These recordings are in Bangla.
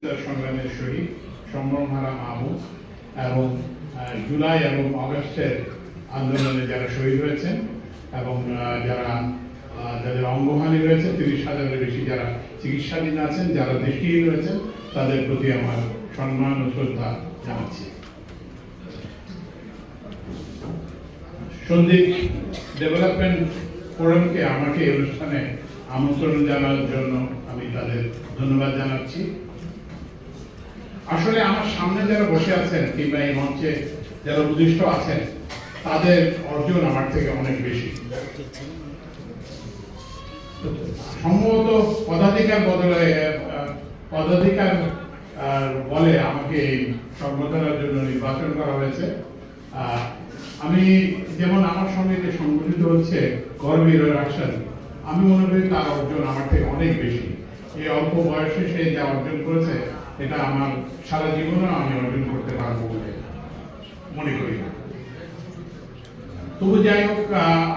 সংগ্রামের শহীদ সম্ভ্রমহারা মাহমুদ এবং জুলাই এবং আগস্টের আন্দোলনে যারা শহীদ হয়েছেন এবং যাদের অঙ্গহানি রয়েছে 30,000-এর বেশি যারা চিকিৎসাধীন আছেন, যারা দৃষ্টিহীন রয়েছেন, তাদের প্রতি আমার সম্মান ও শ্রদ্ধা জানাচ্ছি। সন্দীপ ডেভেলপমেন্ট ফোরামকে আমাকে এই অনুষ্ঠানে আমন্ত্রণ জানানোর জন্য আমি তাদের ধন্যবাদ জানাচ্ছি। আসলে আমার সামনে যারা বসে আছেন কিংবা এই মঞ্চে যারা উদ্দিষ্ট আছেন, তাদের অর্জন আমার থেকে অনেক বেশি। সম্ভবত পদাধিকার বলে আমাকে এই সংগঠনের জন্য নির্বাচন করা হয়েছে। আমি যেমন আমার সঙ্গে যে সংগঠিত হচ্ছে গর্বের রাশাদ, আমি মনে করি তার অর্জন আমার থেকে অনেক বেশি। এই অল্প বয়সে সে যা অর্জন করেছে, এটা আমার সারা জীবনে আমি অর্জন করতে পারবো বলে মনে করি না। তবু যাই হোক,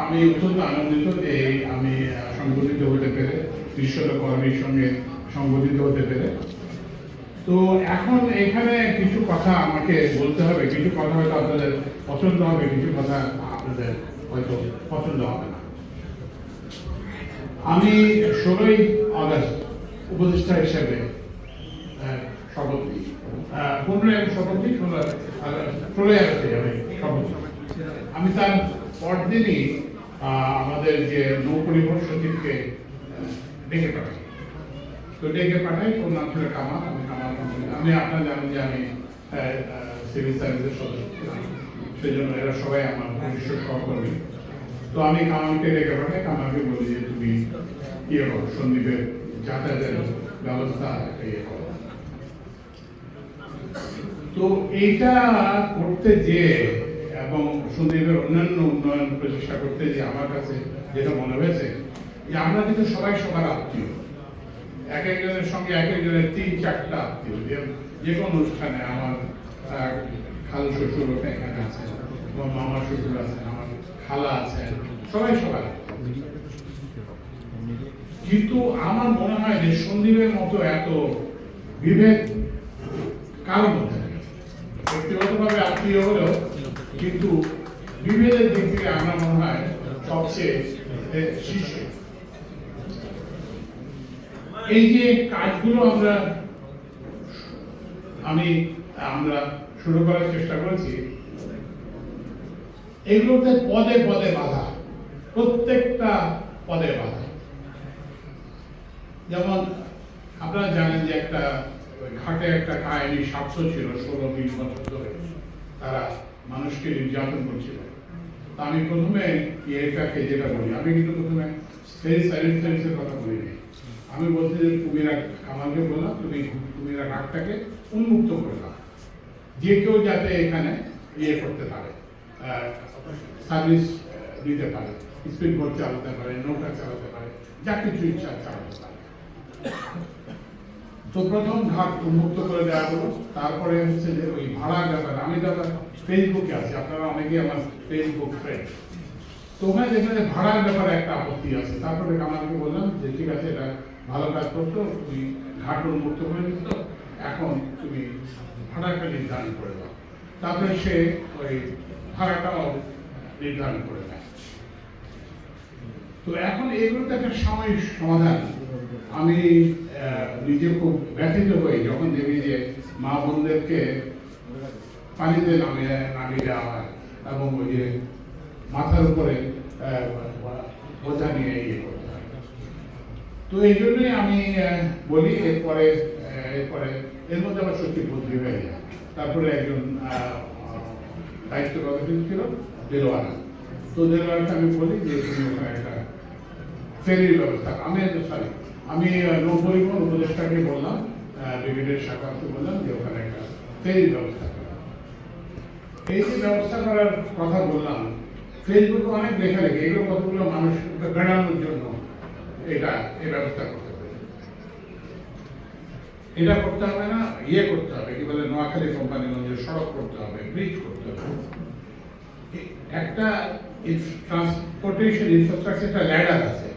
আমি অত্যন্ত আনন্দিত যে আমি সংগঠিত হতে পেরে, বিশ্বত কর্মীর সঙ্গে সংগঠিত হতে পেরে। তো এখন এখানে কিছু কথা আমাকে বলতে হবে, কিছু কথা হয়তো আপনাদের পছন্দ হবে, কিছু কথা আপনাদের হয়তো পছন্দ হবে না। আমি 16ই আগস্ট উপদেষ্টা হিসেবে শপথ নিই। 15 আগস্ট শপথ নিই, 16ই আগস্টে আমি শপথ নিই। আমি তার পরদিনই আমাদের যে নৌপরিবহন সচিবকে ডেকে পাঠাই। তো ডেকে পাঠাই ওর নাম ছিল কামাল। আমি আপনারা জানেন যে আমি সিভিল সার্ভিসের সদস্য ছিলাম, সেই জন্য এরা সবাই আমার ঘনিষ্ঠ সহকর্মী। তো আমি কামালকে ডেকে পাঠাই, কামালকে বলি যে তুমি ইয়ে করো, সন্দীপের যাতায়াতের ব্যবস্থা ইয়ে করো। তো এইটা করতে যে এবং সন্দীপের অন্যান্য উন্নয়ন প্রচেষ্টা করতে যে আমার কাছে যেটা মনে হয়েছে যে আমরা কিন্তু সবাই সবার আত্মীয়, এক একজনের সঙ্গে এক একজনের 3-4টা আত্মীয়। যে কোনো অনুষ্ঠানে আমার খালু শ্বশুর এখানে আছেন, আমার মামা শ্বশুর আছেন, আমার খালা আছেন, সবাই সবার। কিন্তু আমার মনে হয় যে সন্দীপের মতো এত বিভেদ কারোর মধ্যে নেই। ব্যক্তিগতভাবে আত্মীয় হলেও কিন্তু বিভেদের দিক থেকে আমার মনে হয় সবচেয়ে শীর্ষে। এই যে কাজগুলো আমরা শুরু করার চেষ্টা করেছি, এগুলোতে পদে পদে বাধা, প্রত্যেকটা পদে বাধা। যেমন আপনারা জানেন যে একটা ঘাটে একটা কাহিনী স্বার্থ ছিল 16-20 বছর ধরে, তারা মানুষকে নির্যাতন করছিল। তা আমি প্রথমে এটাকে যেটা বলি, আমি কিন্তু প্রথমে সার্ভিসের কথা বলিনি। আমি বলছি যে কুমিরা কামালকে বললাম, তুমি কুমিরা ঘাটটাকে উন্মুক্ত করে দাও, যে কেউ যাতে এখানে ইয়ে করতে পারে, সার্ভিস দিতে পারে, স্পিড বোট চালাতে পারে, নৌকা চালাতে পারে, যা কিছু ইচ্ছা চালাতে পারে। তো প্রথম ঘাট উন্মুক্ত করে দেওয়া হলো। তারপরে হচ্ছে যে ওই ভাড়ার ব্যাপারে, আমি তো ফেসবুকে আছি, আপনারা অনেকেই আমার ফেসবুক ফ্রেন্ড। তো ওখানে যেখানে ভাড়ার ব্যাপারে একটা আপত্তি আছে, তারপরে কামালকে বললাম যে ঠিক আছে, এটা ভালো কাজ করতো, তুমি ঘাট উন্মুক্ত করে দিত, এখন তুমি ভাড়াটা নির্ধারণ করে দাও। তারপরে সে ওই ভাড়াটাও নির্ধারণ করে দেয়। তো এখন এগুলো তো একটা সাময়িক সমাধান। আমি নিজে খুব ব্যথিত হই যখন দেখি যে মা বোনদেরকে পানিতে নামিয়ে দেওয়া হয় এবং ওই যে মাথার উপরে বোঝা নিয়ে ইয়ে করতে হয়। তো এই জন্যই আমি বলি, এরপরে এর মধ্যে আবার সত্যি বদলি হয়ে যায়। তারপরে একজন দায়িত্ব ছিল দেলোয়ারা। তো দেলোয়ারাকে আমি বলি যে তুমি ওখানে একটা ফেরির ব্যবস্থা, আমি নৌপরিবহন উপদেষ্টাকে বললাম, ব্রিগেডের শাখাকে বললাম যে ওখানে একটা ফেরির ব্যবস্থা করা। এই যে ব্যবস্থা করার কথা বললাম, ফেসবুকে অনেক লেখালেখি, এগুলো কতগুলো মানুষ বেড়ানোর জন্য এই ব্যবস্থা করতে হবে। এটা করতে হবে না, ইয়ে করতে হবে, কি বলে, নোয়াখালী কোম্পানিগঞ্জের সড়ক করতে হবে, ব্রিজ করতে হবে। একটা ট্রান্সপোর্টেশন ইনফ্রাস্ট্রাকচার একটা ল্যাডার আছে,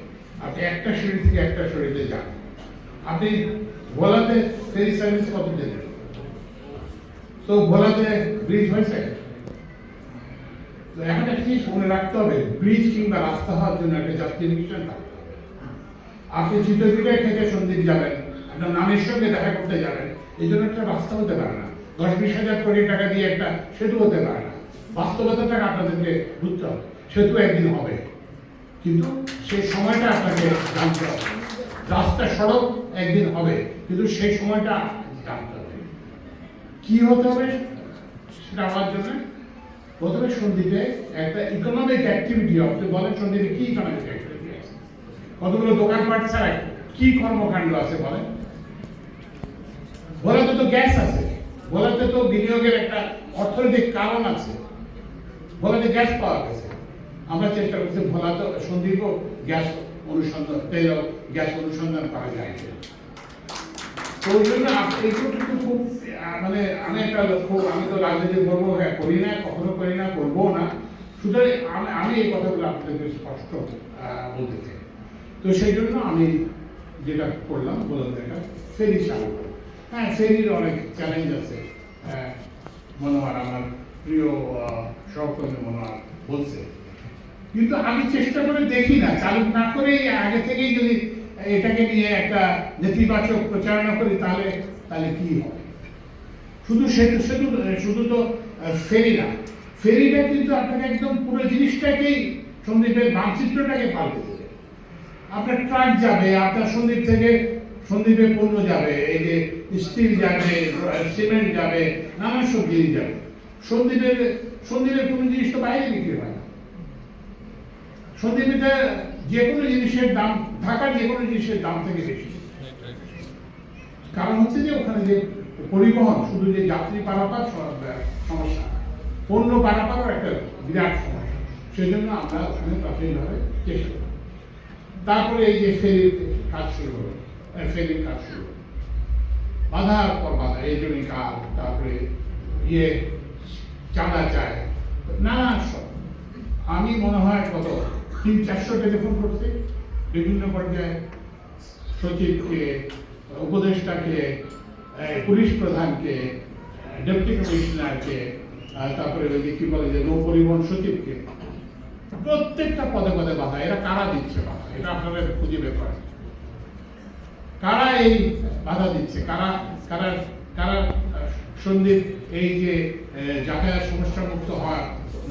আপনি একটা সিঁড়ি থেকে একটা সিঁড়িতে যান, আপনি ভোলাতে ফেরি সার্ভিস কত দিন, তো ভোলাতে ব্রিজ হয়েছে। তো এখন একটা জিনিস মনে রাখতে হবে, ব্রিজ কিংবা রাস্তা হওয়ার জন্য একটা জাস্টিফিকেশন থাকতে হবে। আপনি চিত্রকূটের থেকে সন্দ্বীপ যাবেন, আপনার নামের সঙ্গে দেখা করতে যাবেন, এই জন্য একটা রাস্তা হতে পারে না। 10-20 হাজার কোটি টাকা দিয়ে একটা সেতু হতে পারে না। বাস্তবতাটাকে আপনাদেরকে বুঝতে হবে। সেতু একদিন হবে, কিন্তু সেই সময়টা আপনাকে জানতে হবে। রাস্তা সড়ক একদিন হবে, কিন্তু সেই সময়টা জানতে হবে। কি হতে হবে সেটা আমার জন্য প্রথমে সন্দ্বীপে একটা ইকোনমিক অ্যাক্টিভিটি। আপনি বলেন সন্দ্বীপে কি ইকোনমিক অ্যাক্টিভিটি আছে, কতগুলো দোকানপাট ছাড়া কি কর্মকাণ্ড আছে বলেন। ভোলাতে তো গ্যাস আছে, ভোলাতে তো বিনিয়োগের একটা অর্থনৈতিক কারণ আছে, ভোলাতে গ্যাস পাওয়া গেছে। আমরা চেষ্টা করছি ভোলা তো সন্দ্বীপও গ্যাস অনুসন্ধান, তেল গ্যাস অনুসন্ধান করা যায়। তো ওই জন্য এইগুলো কিন্তু খুব মানে আমি একটা লক্ষ্য, আমি তো রাজনীতি করবো করি না, কখনো করি না, করবো না। সুতরাং আমি এই কথাগুলো আপনাদেরকে স্পষ্ট বলতে চাই। তো সেই জন্য আমি যেটা করলাম বললাম একটা ফেরি চালু করবো। হ্যাঁ, ফেরির অনেক চ্যালেঞ্জ আছে। মনোয়ার, আমার প্রিয় সহকর্মী মনোয়ার বলছে, কিন্তু আমি চেষ্টা করে দেখি না, চালু না করে আগে থেকেই যদি এটাকে নিয়ে একটা নেতিবাচক প্রচারণা করি তাহলে তাহলে কি হবে। শুধু শুধু তো ফেরি না, ফেরিটা কিন্তু আপনাকে একদম পুরো জিনিসটাকেই সন্দ্বীপের মানচিত্রটাকে পাল্টে দেবে। আপনার ট্রাক যাবে, আপনার সন্দ্বীপ থেকে সন্দ্বীপে পণ্য যাবে, এই যে স্টিল যাবে, সিমেন্ট যাবে, নানা সব জিনিস যাবে। সন্দ্বীপের কোনো জিনিস তো বাইরে বিক্রি হয় না। সন্দ্বীপে যে কোনো জিনিসের দাম ঢাকার যে কোনো জিনিসের দাম থেকে বেশি। কারণ হচ্ছে যে ওখানে যে পরিবহন, শুধু যে যাত্রী পারাপার সমস্যা, পণ্য পারাপারও একটা বিরাট সমস্যা। সেই জন্য আমরা ওখানে প্রাথমিকভাবে চেষ্টা করি। তারপরে এই যে ফেরির কাজ শুরু হলো, বাধার পর বাধা, এই জন্য কাজ, তারপরে চাঁদা চায়, নানা সব। আমি মনে হয় কত 300-400 টেলিফোন করছি বিভিন্ন পর্যায়ে, সচিবকে, উপদেষ্টাকে, পুলিশ প্রধানকে, ডেপুটি কমিশনারকে, তারপরে ওই যে কি বলে যে নৌ পরিবহন সচিবকে, প্রত্যেকটা পদে পদে বাধা। এরা কারা দিচ্ছে বাধা, এটা আপনারা খুঁজে বের করেন। কারা এই বাধা দিচ্ছে, কারা কারা কারা সন্দ্বীপ এই যে যাতায়াত সমস্যা মুক্ত হওয়া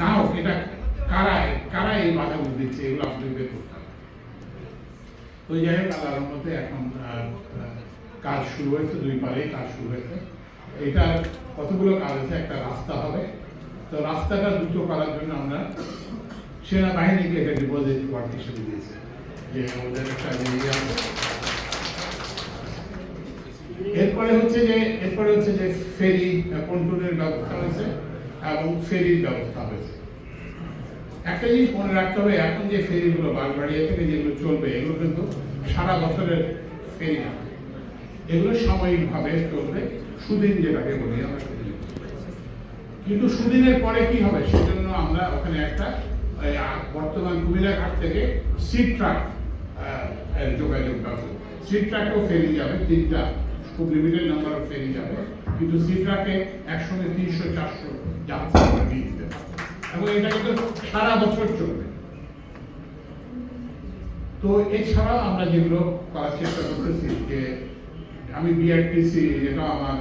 না হোক, এটা কারা এই বাধাগুলো দিচ্ছে, এগুলো আপনাদের বের করতে হবে। তো যাই হোক, আল্লাহর রহমতে এখন কাজ শুরু হয়েছে, 2 পারে কাজ শুরু হয়েছে। এটার কতগুলো কাজ আছে, একটা রাস্তা হবে। তো রাস্তাটা দ্রুত করার জন্য আমরা সেনাবাহিনীকে এটা ডিপোজিট ওয়ার্ক হিসেবে দিয়েছি, যে ওদের একটা এরপরে হচ্ছে যে ফেরি পন্টুনের ব্যবস্থা হয়েছে এবং ফেরির ব্যবস্থা হয়েছে। একটা জিনিস মনে রাখতে হবে, এখন যে ফেরিগুলো বাগবাড়িয়া থেকে যেগুলো চলবে, এগুলো কিন্তু সারা বছরের ফেরি না, এগুলো সাময়িকভাবে চলবে, সুদিন যেটাকে বলি আমরা। কিন্তু সুদিনের পরে কি হবে, সেজন্য আমরা ওখানে একটা বর্তমান কুমিল্লা ঘাট থেকে সিট ট্রাক যোগাযোগ ব্যবস্থা, সিট ট্রাকেও ফেরি যাবে, 3টা খুব লিমিটেড নাম্বার অফ ফেরি যাবে, কিন্তু সিট ট্রাকে একসঙ্গে 300-400 যাত্রী আমরা দিয়ে দিতে পারবো, এবং এটা কিন্তু সারা বছর চলবে। তো এছাড়াও আমরা যেগুলো করার চেষ্টা করতেছি, যে আমি বিআরটিসি, যেটা আমার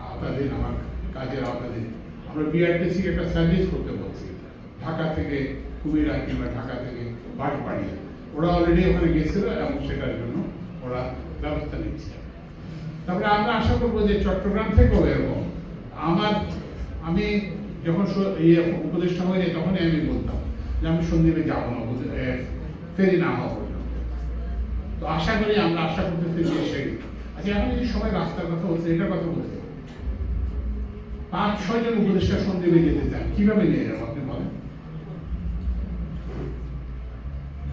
আওতাধীন, আমার কাজের আওতাধীন, আমরা বিআরটিসি একটা সার্ভিস করতে বলছি, ঢাকা থেকে কুমিল্লা কিংবা ঢাকা থেকে বাগবাড়িয়া। ওরা অলরেডি ওখানে গেছিল এবং সেটার জন্য ওরা ব্যবস্থা নিচ্ছে। তারপরে আমরা আশা করবো যে চট্টগ্রাম থেকেও এরকম, আমি যখন উপদেষ্টা হয়ে যাই তখনই আমি বলতাম যে আমি সন্দ্বীপে যাবো না, ফেরি না হওয়া পর্যন্ত। তো আশা করি, আমরা আশা করতেছি যে ফেরি। আচ্ছা, এখন যদি সবাই রাস্তার কথা বলছে, এটার কথা বলছে, 5-6 জন উপদেষ্টা সন্দ্বীপে যেতে চান, কিভাবে নিয়ে যাবো আপনি বলেন?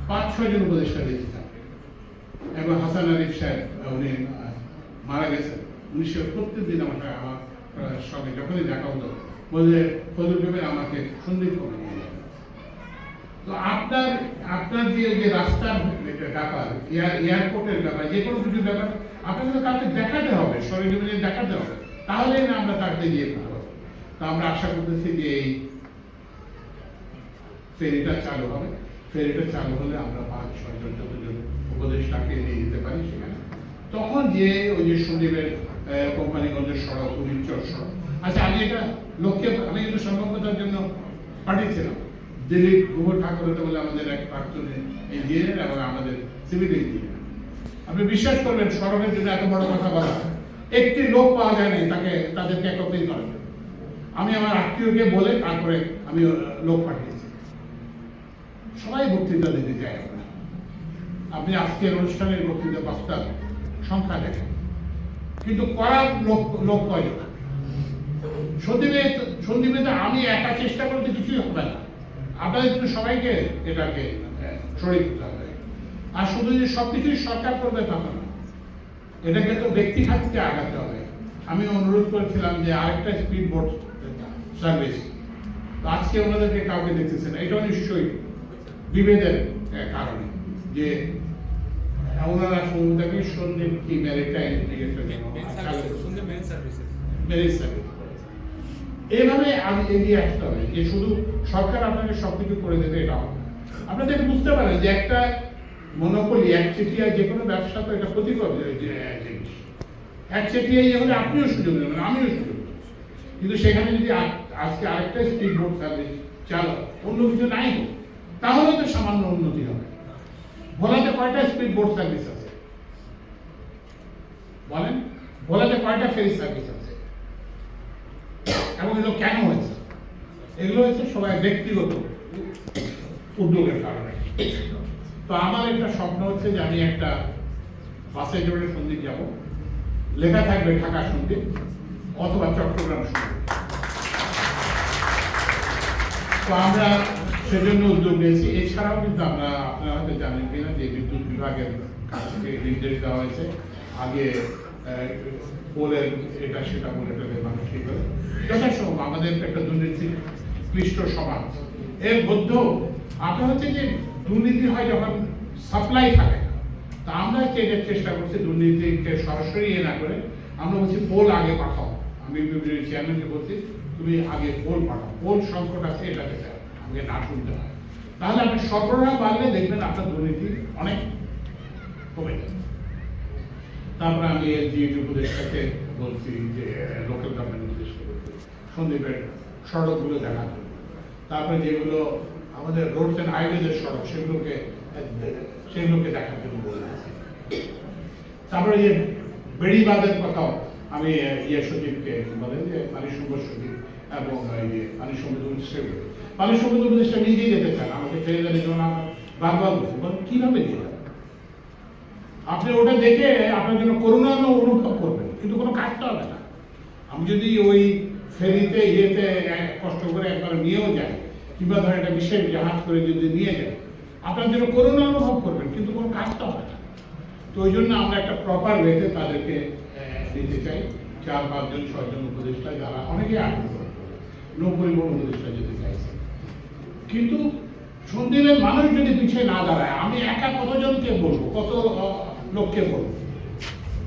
5-6 জন উপদেষ্টা যেতে চান। এবং হাসান আরিফ সাহেব, উনি মারা গেছেন, 1900 প্রত্যেকদিন আমার সঙ্গে যখনই দেখা হতো বললে ফজল কবির আমাকে সন্দ্বীপ করে নিয়ে যাবেন। তো তো আপনার আপনার যে রাস্তার ব্যাপার, এয়ারপোর্টের ব্যাপার, যে কোনো কিছু ব্যাপার আপনাকে কাউকে দেখাতে হবে, সরেজমিনে দেখাতে হবে, তাহলে না আমরা তাকে দিয়ে দিতে পারবো। তো আমরা আশা করতেছি যে এই ফেরিটা চালু হবে। ফেরিটা চালু হলে আমরা 5-6 জন যতজন উপদেষ্টাকে নিয়ে যেতে পারি সেখানে, তখন যে ওই যে সন্দীপের কোম্পানিগঞ্জের সড়ক, উড়িচর সড়ক, আচ্ছা আমি এটা লক্ষ্যে আমি কিন্তু সম্পর্কতার জন্য পাঠিয়েছিলাম দিলীপ গুহ ঠাকুর বলে আমাদের এক প্রাক্তন ইঞ্জিনিয়ার এবং আমাদের সিভিল ইঞ্জিনিয়ার। আপনি বিশ্বাস করবেন সড়কের জন্য এত বড় কথা বলা, একটি লোক পাওয়া যায় নাই তাদেরকে একত্রিত করার জন্য। আমি আমার আত্মীয়কে বলে তারপরে আমি লোক পাঠিয়েছি। সবাই বক্তৃতা দিতে চায় আমরা। আপনি আজকের অনুষ্ঠানের বক্তৃতা বাস্তার সংখ্যা দেখেন, কিন্তু করার লোক কয়জন? সন্দীপে তো আমি একা চেষ্টা করতে কিছুই হবে না, আপনাদের কিন্তু সবাইকে এটাকে শরীর দিতে হবে। আর শুধু যে সবকিছুই সরকার করবে তা না, এটাকে তো ব্যক্তি খাত থেকে আগাতে হবে। আমি অনুরোধ করেছিলাম যে আরেকটা স্পিড বোট সার্ভিস, আজকে ওনাদেরকে কাউকে দেখতেছে না। এটাও নিশ্চয়ই বিভেদের কারণে যে ওনারা সমুদ্রকে সন্ধ্যে কি ম্যারিটাইম এইভাবে আমি এগিয়ে আসতে হবে যে শুধু সরকার আপনাকে সবকিছু করে দেবে এটা হবে। আপনাদের বুঝতে পারেন যে একটা মনোপলি, একচেটিয়া যে কোনো ব্যবসা তো এটা ক্ষতিকর জিনিস। একচেটিয়া হলে আপনিও সুযোগ নেবেন, আমিও সুযোগ নেব, কিন্তু সেখানে যদি আজকে আরেকটা স্পিড বোট সার্ভিস চালো, অন্য কিছু নাই হোক, তাহলে তো সামান্য উন্নতি হবে। ভোলাতে কয়টা স্পিড বোট সার্ভিস আছে বলেন? ভোলাতে কয়টা ফেরি সার্ভিস আছে? এবং এগুলো কেন হয়েছে? এগুলো হচ্ছে সবাই ব্যক্তিগত উদ্যোগের কারণে। তো আমার একটা স্বপ্ন হচ্ছে যে আমি একটা বাসে চড়ে সন্দ্বীপ যাব, লেখা থাকবে ঢাকা সন্দ্বীপ অথবা চট্টগ্রাম সন্দ্বীপ। তো আমরা সেজন্য উদ্যোগ নিয়েছি। এছাড়াও কিন্তু আমরা, আপনারা হয়তো জানেন কিনা, যে বিদ্যুৎ বিভাগের কাছ থেকে নির্দেশ দেওয়া হয়েছে আগে পোলের এটা সেটা বলে মানুষ ঠিক করে যথাসম্ভব আমাদের একটা দুর্নীতি ক্লিষ্ট সমাজ এর মধ্যেও আপনার হচ্ছে যে দুর্নীতি হয় যখন সাপ্লাই থাকে না। তা আমরা হচ্ছে এটা চেষ্টা করছি দুর্নীতিকে সরাসরি না করে আমরা বলছি পোল আগে পাঠাও। আমি চেয়ারম্যানকে বলছি তুমি আগে পোল পাঠাও, পোল সংকট আছে এটাকে আমাকে না শুনতে হয়, তাহলে আপনি সরবরাহ বাড়লে দেখবেন আপনার দুর্নীতি অনেক কমে যাবে। তারপরে আমি এলজিইডি উপদেষ্টাকে বলছি যে লোকাল গভর্নমেন্ট উপদেষ্টা বলছি সন্দীপের সড়কগুলো দেখা যাবে। তারপরে যেগুলো আমাদের রোডস অ্যান্ড হাইওয়েজের সড়ক সেগুলোকে দেখার জন্য বলেছি। তারপরে যে বেড়িবাঁধের কথাও আমি সচিবকে বলেন যে পানি সম্পদ সচিব এবং এই যে পানি সম্পদ উপদেষ্টা, পানি সম্পদ উপদেষ্টা নিজেই যেতে চান, আমাকে ফেলে দেওয়ার জন্য বারবার বলছি, বলেন কিভাবে নিয়ে যাবেন? আপনি ওটা দেখে আপনার জন্য করুণা অনুভব করবেন, কিন্তু কোনো কাজ তো হবে না। আমি যদি ওই ফেরিতে কষ্ট করে একবার নিয়েও যাই, কিংবা ধর একটা বিশেষ জাহাজ করে যদি নিয়ে যাই, আপনার জন্য করুণা অনুভব করবেন, কিন্তু কোনো কাজ তো হবে না। তো ওই জন্য আমরা একটা প্রপার ওয়েতে তাদেরকে দিতে চাই। 4-5 জন 6 জন উপদেষ্টা যারা অনেকে আগ্রহ নৌপরিবহন উপদেষ্টা যেতে চাইছে, কিন্তু সন্দীপের মানুষ যদি পিছিয়ে না দাঁড়ায়, আমি একা কতজনকে বলবো, কত লোককে বলবো?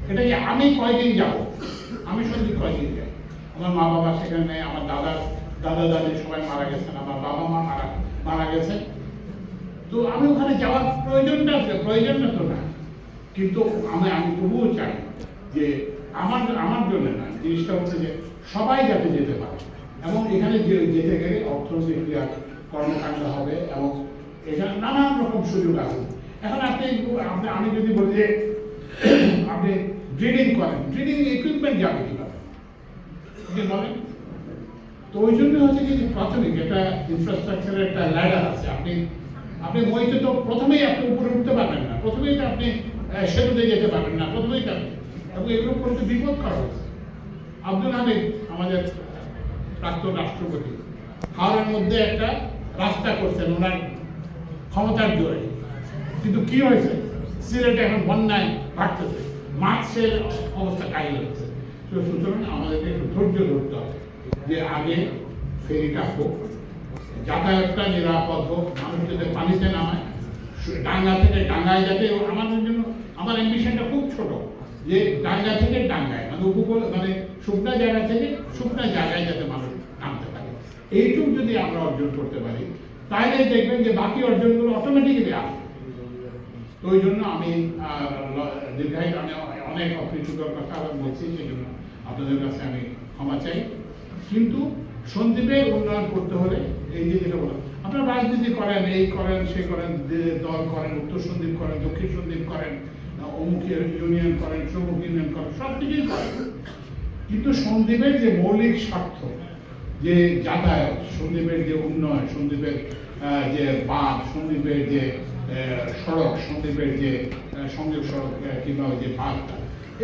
এটা কি আমি কয়দিন যাব? আমি সন্দীপ কয়দিন যাই? আমার মা বাবা সেখানে নেই, আমার দাদা দাদি সবাই মারা গেছেন, আমার বাবা মা মারা গেছেন। তো আমি ওখানে যাওয়ার প্রয়োজনটা তো না, কিন্তু আমি তবুও চাই যে আমার জন্য না, জিনিসটা হচ্ছে যে সবাই যাতে যেতে পারে, এবং এখানে যেতে গেলে অর্থনৈতিক ক্রিয়া কর্মকাণ্ড হবে এবং এখানে নানান রকম সুযোগ আছে। এখন আমি যদি বলি যে আপনি ড্রিলিং করেন, ড্রিলিং ইকুইপমেন্ট যাবে কিভাবে বলেন? তো ওই জন্য হচ্ছে কি প্রাথমিক একটা ইনফ্রাস্ট্রাকচারের একটা ল্যাডার আছে। আপনি মইতে তো প্রথমেই আপনি উপরে উঠতে পারবেন না, প্রথমেই তো আপনি সেতুতে যেতে পারবেন না, প্রথমেই যাবেন, এবং এগুলো করতে বিপদ করা হয়েছে। আব্দুল হামিদ আমাদের প্রাক্তন রাষ্ট্রপতি হাওড়ার মধ্যে একটা রাস্তা করছেন ওনার ক্ষমতার জোরে, কিন্তু কি হয়েছে? সিলেটে এখন বন্যায় ভাটতেছে, মাছের অবস্থা কাহিল হচ্ছে। তো সুতরাং আমাদেরকে একটু ধৈর্য ধরতে হবে যে আগে ফেরিটা হোক, যাতায়াতটা নিরাপদ হোক, মানুষ যাতে পানিতে নামায়, ডাঙ্গা থেকে ডাঙ্গায় যাতে, আমাদের জন্য আমার অ্যাম্বিশনটা খুব ছোট, যে ডাঙ্গা থেকে ডাঙ্গায়, মানে উপকূল, মানে শুকনা জায়গা থেকে শুকনা জায়গায় যাতে মানুষ নামতে পারে। এইটুকু যদি আমরা অর্জন করতে পারি, তাহলে দেখবেন যে বাকি অর্জনগুলো অটোমেটিক্যালি আসবে। তো ওই জন্য আমি দীর্ঘায়িত, আমি অনেক অপ্রীতিকর কথা আবার বলছি, সেই জন্য আপনাদের কাছে আমি ক্ষমা চাই। কিন্তু সন্দ্বীপের উন্নয়ন করতে হলে এই যে যেটা বললাম, আপনারা রাজনীতি করেন, এই করেন, সে করেন, দল করেন, উত্তর সন্দ্বীপ করেন, দক্ষিণ সন্দ্বীপ করেন, অমুক ইউনিয়ন করেন, সমুক ইউনিয়ন করেন, সব কিছুই করেন, কিন্তু সন্দ্বীপের যে মৌলিক স্বার্থ, যে যাতায়াত, সন্দ্বীপের যে উন্নয়ন, সন্দ্বীপের যে বাঁধ, সন্দ্বীপের যে সড়ক, সন্দ্বীপের যে সংযোগ সড়ক কিংবা যে বাঁধটা,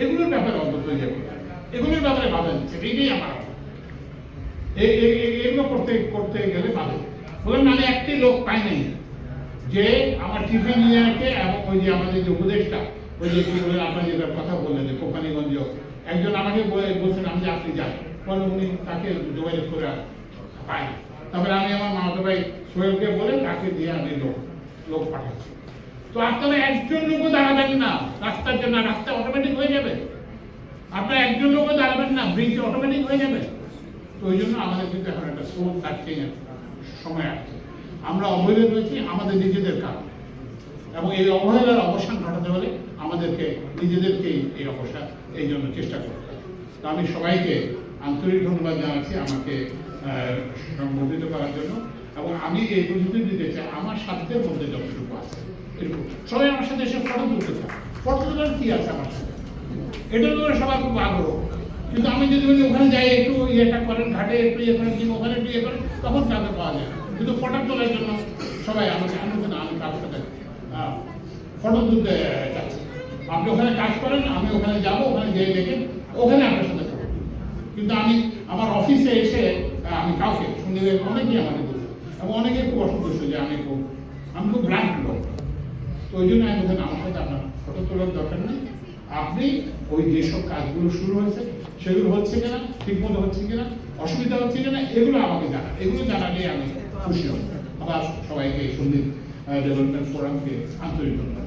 এগুলোর ব্যাপারে অন্তত ইয়ে করে, এগুলোর ব্যাপারে বাধা দিচ্ছে, এইটাই আমার এগুলো করতে গেলে বাধা। বললাম আমি একটি লোক পাই নাই যে আমার টিফিন নিয়ে আসে, এবং ওই যে আমাদের যে উপদেষ্টা, ওই যে কি বলেন, আপনার যেটা কথা বললেন যে কোম্পানিগঞ্জ একজন আমাকে বলছেন আমি যে আপনি যান, পরে উনি তাকে যোগাযোগ করে পাই। তারপরে আমি আমার মামাতো ভাই সোহেলকে বলে তাকে দিয়ে আমি লোক পাঠাচ্ছি। তো আপনারা একজন লোকও দাঁড়াবেন না রাস্তার জন্য, রাস্তা অটোমেটিক হয়ে যাবে। আপনারা একজন লোকও দাঁড়াবেন না, ব্রিজ অটোমেটিক হয়ে যাবে। তো ওই জন্য আমাদের কিন্তু এখন একটা সোল সার্চিং সময় আসছে। আমরা অবহেলা রয়েছি আমাদের নিজেদের কারণে, এবং এই অবহেলার অবসান ঘটাতে হলে আমাদেরকে নিজেদেরকেই এই অবসান এই জন্য চেষ্টা করতে হবে। তো আমি সবাইকে আন্তরিক ধন্যবাদ জানাচ্ছি আমাকে সম্বোধিত করার জন্য, এবং আমি এই প্রতিশ্রুতি দিতে চাই আমার সাধ্যের মধ্যে যতটুকু আছে এরকম সবাই আমার সাথে এসে ফটো তুলতে চায়। ফটো তোলার কি আছে আমার সাথে, এটার ব্যাপারে সবার খুব আগ্রহ। কিন্তু আমি যদি বলি ওখানে যাই একটু ইয়েটা করেন, ঘাটে একটু ইয়ে করেন, কিংবা ওখানে একটু ইয়ে করেন, তখন তাদের পাওয়া যায় না। কিন্তু ফটো তোলার জন্য সবাই আমাকে আনন্দ না, আমি কারোর সাথে ফটো তুলতে চাচ্ছি। আপনি ওখানে কাজ করেন, আমি ওখানে যাবো, ওখানে যেয়ে দেখেন, ওখানে আপনার সাথে ফটো তুলব। কিন্তু আমি আমার অফিসে এসে আমি কাউকে শুনে অনেকেই আমাকে বলছে, এবং অনেকেই খুব অসন্তুষ্ট যে আমি খুব ব্ল্যাঙ্ক লোক। তো ওই জন্য আমি বলছেন আমার সাথে আপনার ফটো তোলার দরকার নেই। আপনি ওই যেসব কাজগুলো শুরু হয়েছে সেগুলো হচ্ছে কিনা, ঠিক মতো হচ্ছে কিনা, অসুবিধা হচ্ছে কিনা, এগুলো আমাকে জানান। এগুলো জানালে আমি খুশি হব। আবার সবাইকে সন্দ্বীপ ডেভেলপমেন্ট ফোরামকে আন্তরিক ধন্যবাদ।